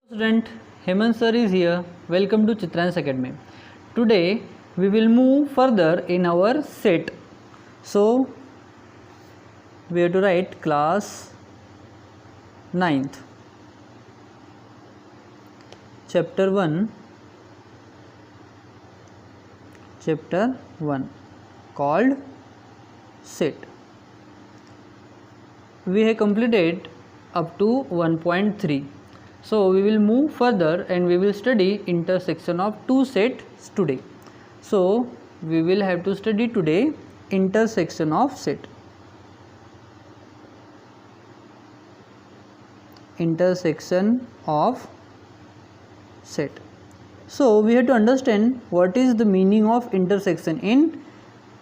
Student Hemant sir is here. Welcome to Chitrans Academy. Today we will move further in our set. So we have to write class 9th, chapter 1 called set. We have completed up to 1.3. So we will move further and we will study intersection of two sets today. So we will have to study today intersection of set. Intersection of set. So we have to understand what is the meaning of intersection in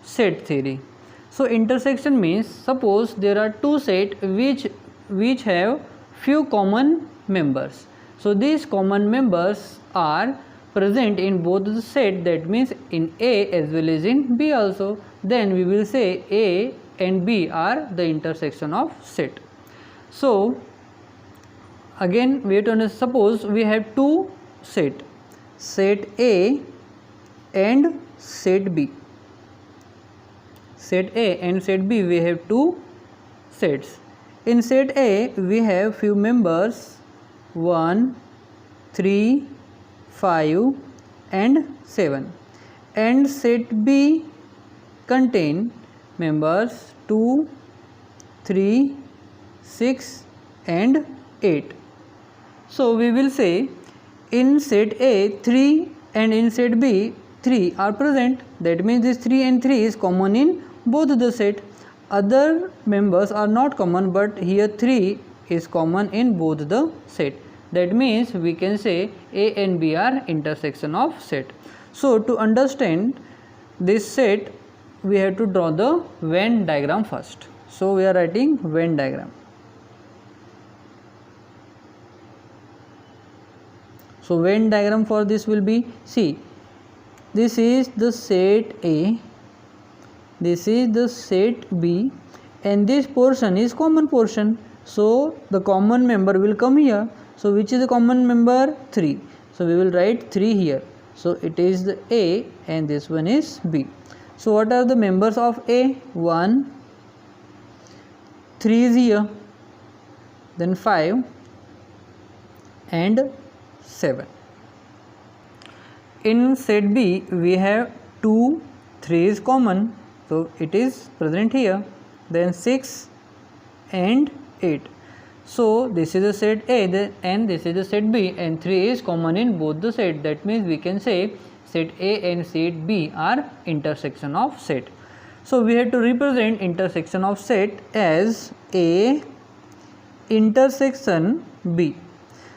set theory. So intersection means suppose there are two sets which have few common members. So these common members are present in both the set, that means in A as well as in B also. Then we will say A and B are the intersection of set. So again we have to understand, suppose we have two set A and set B. Set A and set B, we have two sets. In set A we have few members 1, 3, 5 and 7, and set B contain members 2, 3, 6 and 8. So we will say in set A 3 and in set B 3 are present, that means this 3 and 3 is common in both the set. Other members are not common, but here 3 is common in both the set. That means we can say A and B are intersection of set. So to understand this set we have to draw the Venn diagram first. So we are writing Venn diagram. So Venn diagram for this will be, see, this is the set A, this is the set B, and this portion is common portion. So the common member will come here. So which is the common member? 3. So we will write 3 here. So it is the A and this one is B. So what are the members of A? 1, 3 is here, then 5 and 7. In set B we have 2, 3 is common, so it is present here, then 6 and 8. So this is the set A and this is the set B, and 3 is common in both the set. That means we can say set A and set B are intersection of set. So we have to represent intersection of set as A intersection B.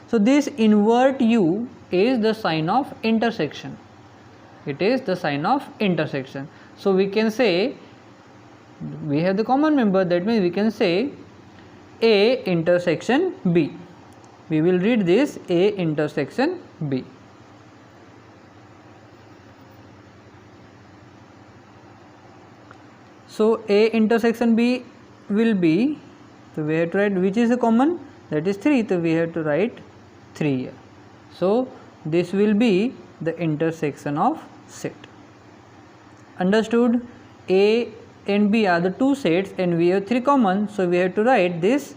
So this invert U is the sign of intersection. It is the sign of intersection. So we can say we have the common member, that means we can say A intersection B. We will read this A intersection B. So A intersection B will be, so we have to write which is the common, that is 3, so we have to write 3 here. So this will be the intersection of set. Understood? A and B are the two sets and we have 3 common, so we have to write this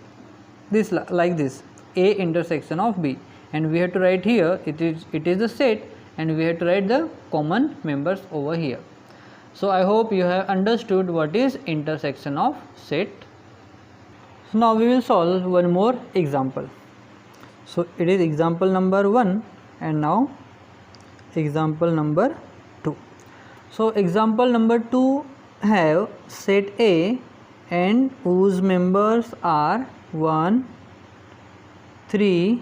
like this, A intersection of B, and we have to write here it is the set, and we have to write the common members over here. So I hope you have understood what is intersection of set. So now we will solve one more example. So it is example number 1 and now example number 2. So example number 2 have set A and whose members are 1, 3,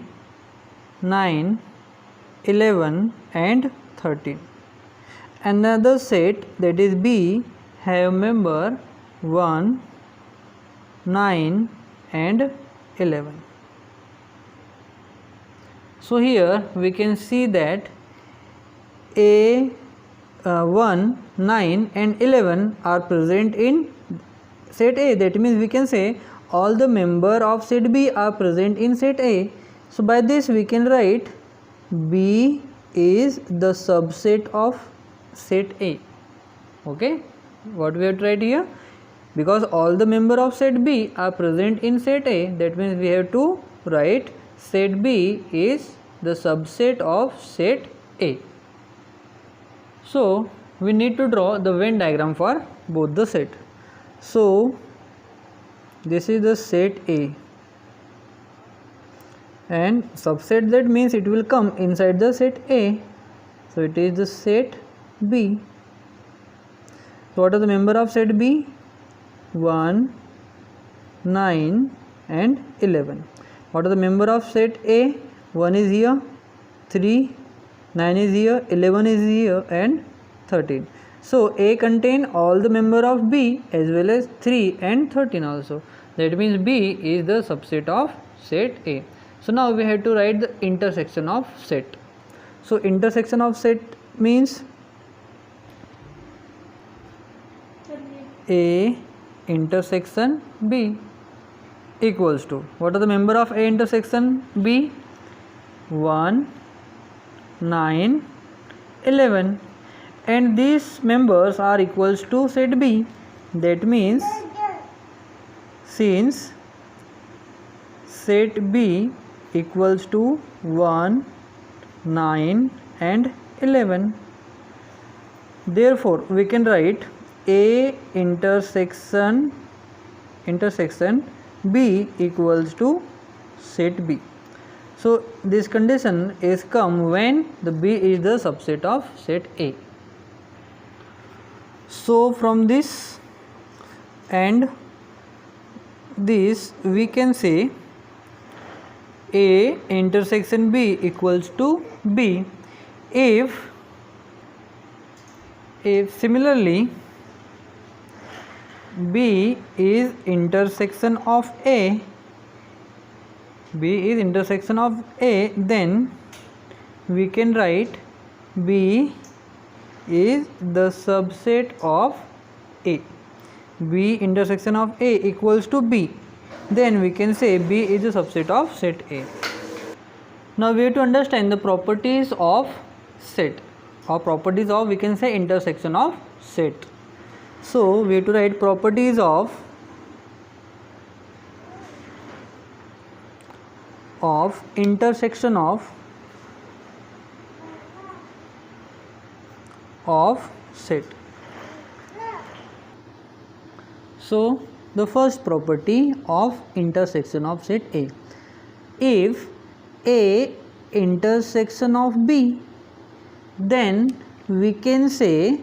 9, 11 and 13. Another set, that is B, have member 1, 9 and 11. So here we can see that A 1, 9 and 11 are present in set A. That means we can say all the member of set B are present in set A. So by this we can write B is the subset of set A. Okay, what we have to write here? Because all the member of set B are present in set A, that means we have to write set B is the subset of set A. So we need to draw the Venn diagram for both the set. So this is the set A, and subset, that means it will come inside the set A. So it is the set B. So what are the member of set B? 1, 9 and 11. What are the member of set A? 1 is here, 3, 9 is here, 11 is here and 13. So A contain all the member of B as well as 3 and 13 also. That means B is the subset of set A. So now we have to write the intersection of set. So intersection of set means A intersection B equals to, what are the member of A intersection B? 1, 9, 11, and these members are equals to set B. That means since set B equals to 1, 9 and 11, therefore we can write A intersection B equals to set B. So this condition is come when the B is the subset of set A. So from this and this we can say A intersection B equals to B if similarly B is intersection of A, then we can write B is the subset of A. B intersection of A equals to B, then we can say B is the subset of set A. Now we have to understand the properties of set, or properties of, we can say, intersection of set. So we have to write properties of intersection of set. So the first property of intersection of set A, if A intersection of B, then we can say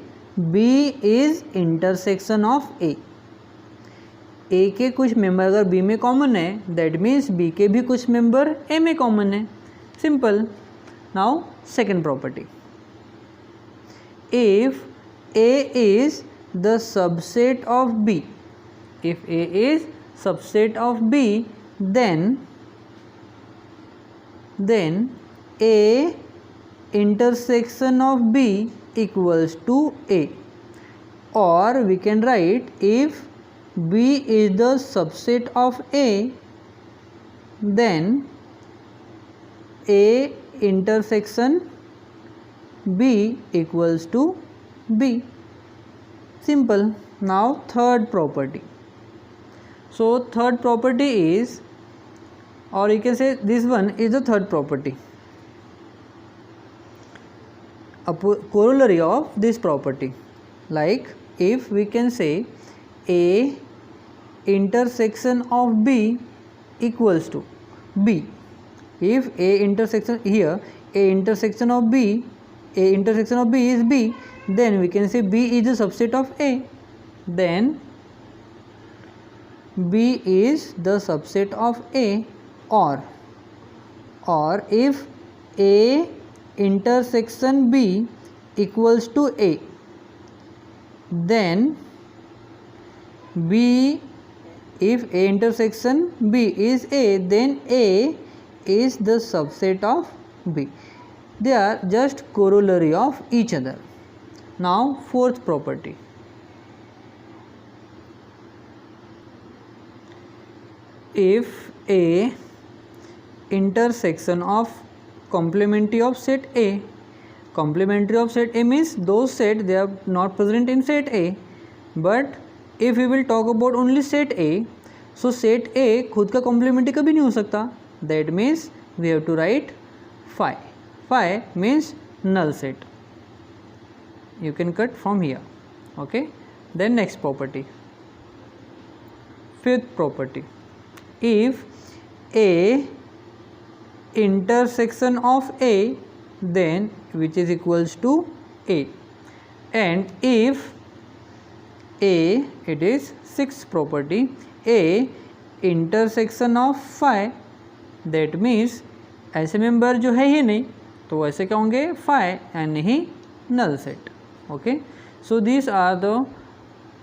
B is intersection of A. A के कुछ member अगर B में common है, that means B के भी कुछ member A में common है. Simple. Now second property, if A is the subset of B, if A is subset of B, then A intersection of B equals to A, or we can write if B is the subset of A, then A intersection B equals to B. Simple. Now third property. So third property is, or you can say this one is the third property, a corollary of this property. Like if we can say A intersection of B equals to B, if A intersection here, A intersection of B is B, then we can say B is the subset of A, then B is the subset of A, or if A intersection B equals to A, then B, if A intersection B is A, then A is the subset of B. They are just corollary of each other. Now fourth property, if A intersection of complementary of set A. Complementary of set A means those set they are not present in set A, but if we will talk about only set A, so set A खुद का complementary कभी नहीं हो सकता. That means we have to write phi. Phi means null set. You can cut from here. Okay. Then next property. Fifth property. If A intersection of A, then which is equals to A, and if A, it is sixth property, A intersection of phi, that means ऐसे member जो है ही नहीं तो ऐसे क्या होंगे phi and he null set. Okay, so these are the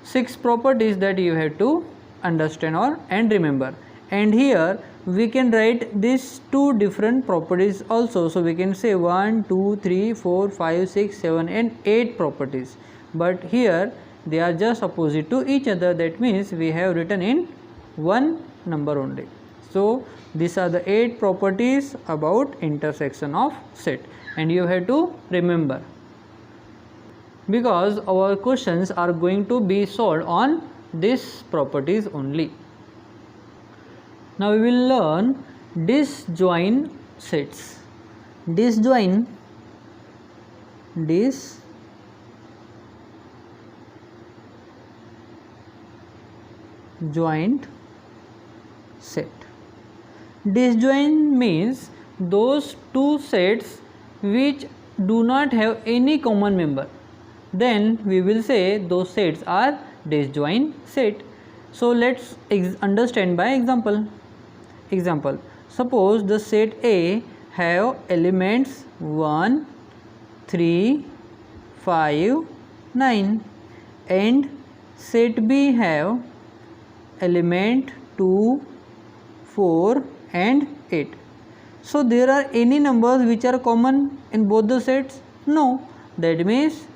6 properties that you have to understand or and remember. And here we can write these 2 different properties also. So we can say 1, 2, 3, 4, 5, 6, 7 and 8 properties. But here they are just opposite to each other. That means we have written in one number only. So these are the 8 properties about intersection of set, and you have to remember, because our questions are going to be solved on these properties only. Now we will learn disjoint sets. Disjoint set. Disjoint means those 2 sets which do not have any common member. Then we will say those sets are disjoint set. So let's understand by example. Example, suppose the set A have elements 1, 3, 5, 9 and set B have element 2, 4 and 8. So there are any numbers which are common in both the sets? No. That means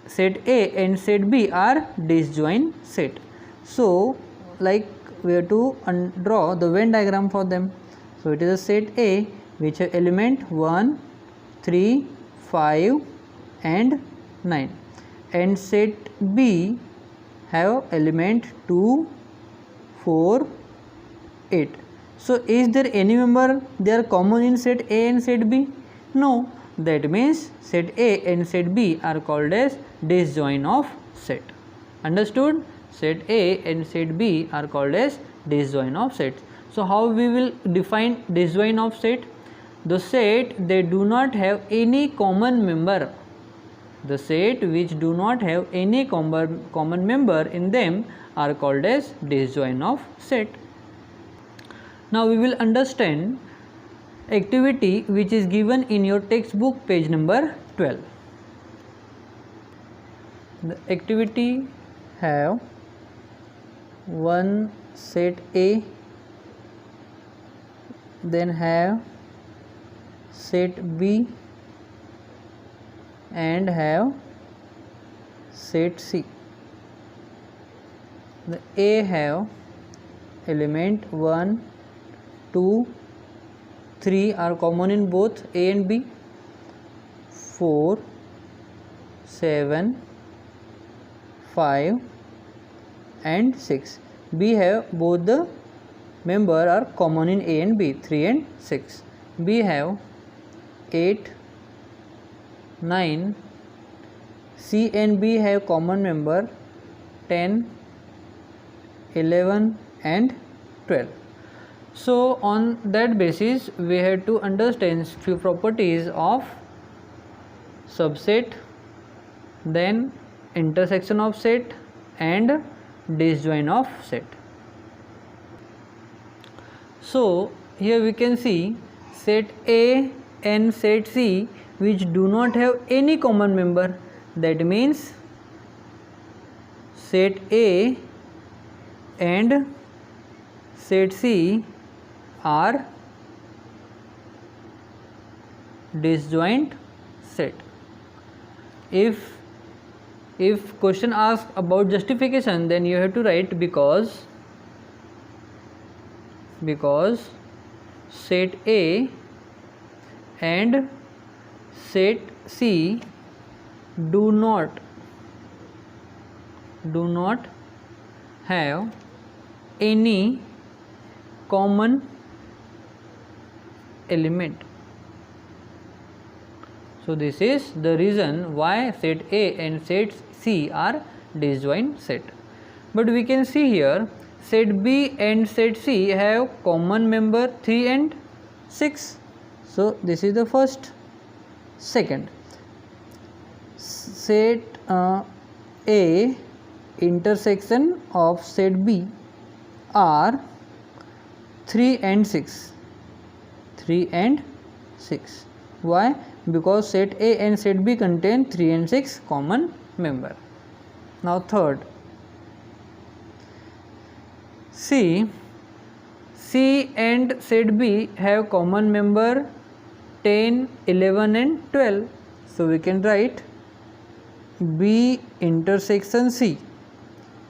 set A and set B are disjoint set. So like we have to draw the Venn diagram for them. So it is a set A which have element 1, 3, 5 and 9, and set B have element 2, 4, 8. So is there any member they are common in set A and set B? No. That means set A and set B are called as disjoint of set. Understood? Set A and set B are called as disjoint of sets. So how we will define disjoint of set? The set they do not have any common member. The set which do not have any common member in them are called as disjoint of set. Now we will understand activity which is given in your textbook page number 12. The activity have one set A, then have set B and have set C. The A have element 1, 2, 3 are common in both A and B, 4, 7, 5 and 6. B have both the member are common in A and B, 3 and 6. B have 8, 9. C and B have common member 10, 11 and 12. So on that basis we have to understand few properties of subset, then intersection of set and disjoint of set. So here we can see set A and set C which do not have any common member. That means set A and set C are disjoint set. If question asks about justification, then you have to write because set A and set C do not have any common element. So this is the reason why set A and set C are disjoint set. But we can see here set B and set C have common member 3 and 6. So this is the first. Second, set A intersection of set B are 3 and 6. 3 and 6. Why? Because set A and set B contain 3 and 6 common member. Now third, C and set B have common member 10, 11 and 12. So we can write B intersection C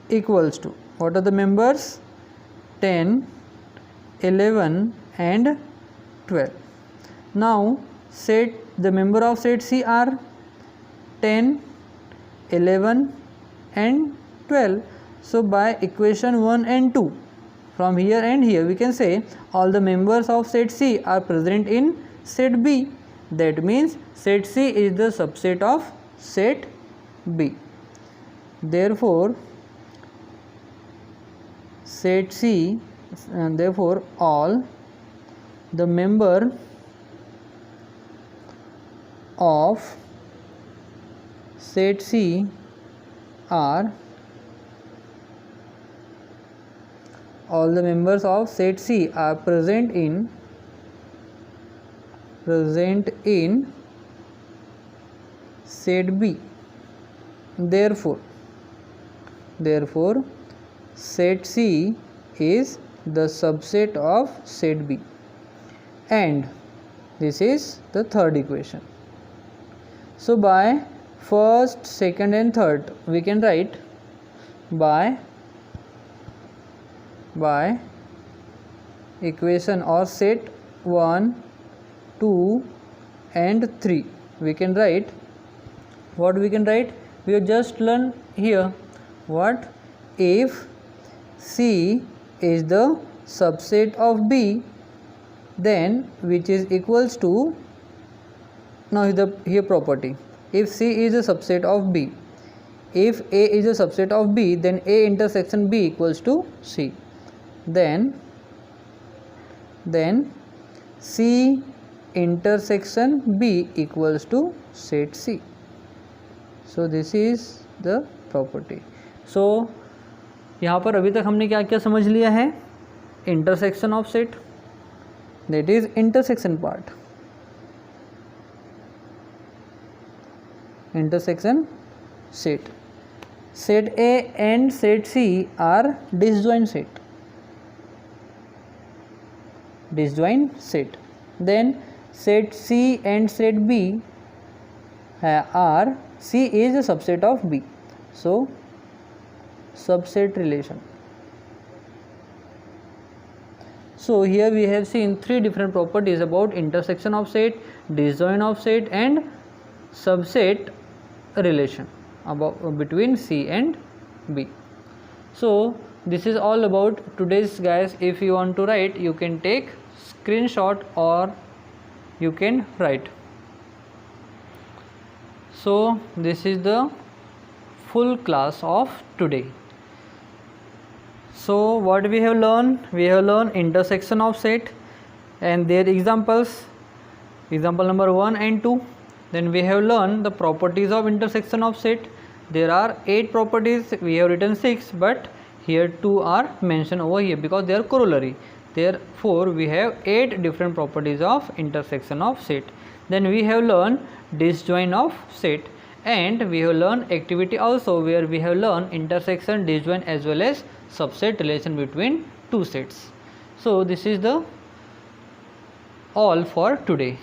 equals to, what are the members? 10, 11 and 12. Now set the member of set C are 10, 11 and 12. So by equation 1 and 2, from here and here we can say all the members of set C are present in set B. That means set C is the subset of set B. Therefore set C, and therefore all the member of set C are, all the members of set C are present in set B. Therefore set C is the subset of set B, and this is the third equation. So by first, second and third we can write by equation or set 1, 2 and 3 we can write, what we can write? We have just learned here what? If C is the subset of B, then which is equals to, now here property, if C is a subset of B, if A is a subset of B, then A intersection B equals to C, then C intersection B equals to set C. So this is the property. So यहाँ पर अभी तक हमने क्या क्या समझ लिया है? Intersection of set, that is intersection part. Intersection set. Set A and set C are disjoint set. Disjoint set. Then set C and set B are, C is a subset of B. So subset relation. So here we have seen three different properties about intersection of set, disjoint of set and subset relation about between C and B. So this is all about today's, guys. If you want to write, you can take screenshot or you can write. So this is the full class of today. So what we have learned? We have learned intersection of set and their examples, example number 1 and 2. Then we have learned the properties of intersection of set. There are 8 properties, we have written 6, but here 2 are mentioned over here because they are corollary. Therefore we have 8 different properties of intersection of set. Then we have learned disjoint of set, and we have learned activity also, where we have learned intersection, disjoint as well as subset relation between two sets. So this is the all for today.